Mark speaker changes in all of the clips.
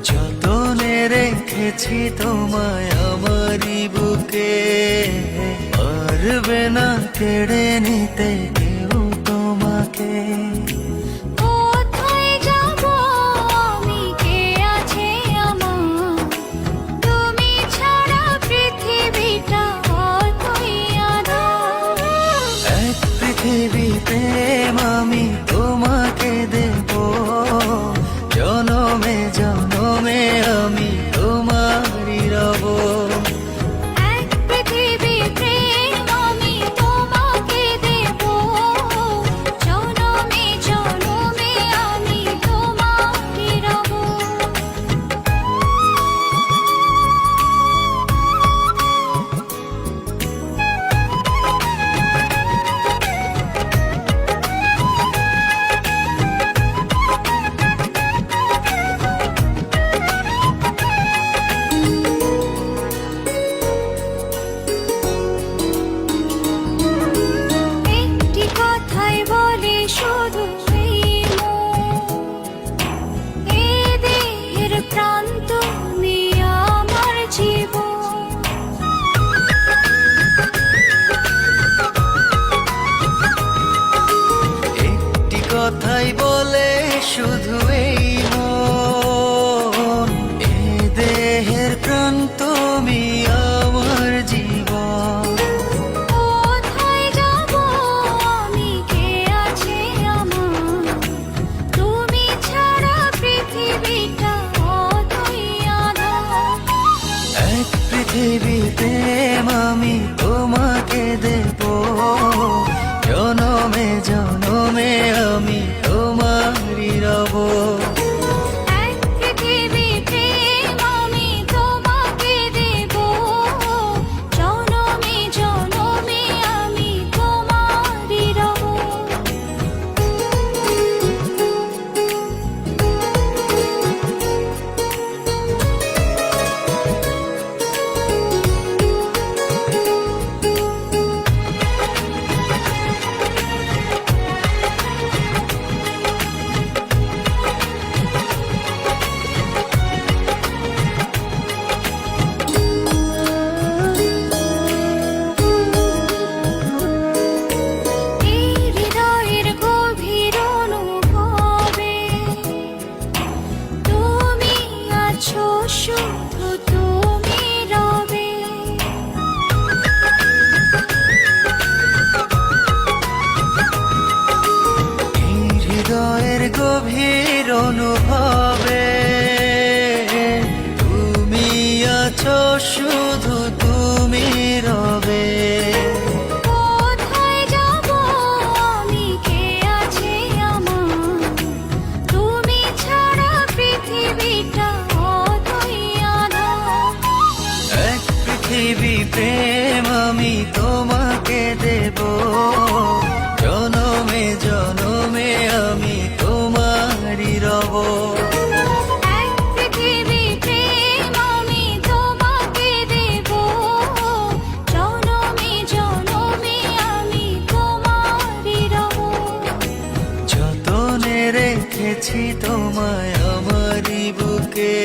Speaker 1: যতনে রেখেছি তোমায় আমারই বুকে, পারবে না কেড়ে নিতে কেউ তোমাকে।
Speaker 2: কোথায় যাব আমি, কে আছে আমার, তুমি ছাড়া পৃথিবীটা অতই আঁধার।
Speaker 1: এক পৃথিবী প্রেম আমি তোমাকে দেব, জনমে জনমে আমি তোমারই রব।
Speaker 2: এক পৃথিবী প্রেম আমি তোমাকে দেব, জনমে জনমে আমি তোমারই রব। একটি কথাই বলে শুধু এই মন, এ দেহের প্রাণ তুমি আমার জীবন।
Speaker 1: একটি কথাই বলে শুধু এই মন, এ দেহের প্রাণ তুমি আমার জীবন।
Speaker 2: কোথায় যাব আমি, কে আছে আমার, তুমি ছাড়া পৃথিবীটা অতই আঁধার।
Speaker 1: এক পৃথিবী প্রেম আমি তোমাকে দেব, জনমে জনমে আমি তোমারই রব।
Speaker 2: এক পৃথিবী প্রেম আমি তোমাকে দেব, জনমে জনমে আমি তোমারই রব। এই হৃদয়ের গভীর অনুভবে তুমি আছো, শুধু তুমি রবে।
Speaker 1: এই হৃদয়ের গভীর অনুভবে তুমি আছো, শুধু তুমি রবে।
Speaker 2: কোথায় যাব আমি, কে আছে আমার, তুমি ছাড়া পৃথিবীটা অতই আঁধার।
Speaker 1: এক পৃথিবী প্রেম আমি তোমাকে দেব, জনমে জনমে আমি তোমারই রব।
Speaker 2: এক পৃথিবী প্রেম আমি তোমাকে দেব, জনমে জনমে আমি তোমারই রব।
Speaker 1: যতনে রেখেছি তোমায় আমারই বুকে,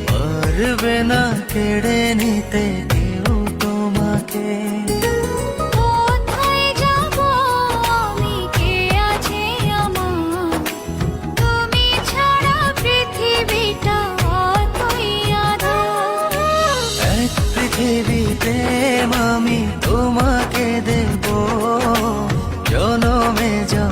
Speaker 1: পারবে না কেড়ে নিতে কেউ তোমাকে।
Speaker 2: কোথায় যাব আমি, কে আছে আমার, তুমি ছাড়া পৃথিবীটা অতই আঁধার।
Speaker 1: এক পৃথিবী প্রেম আমি তোমাকে দেব, জনমে জনমে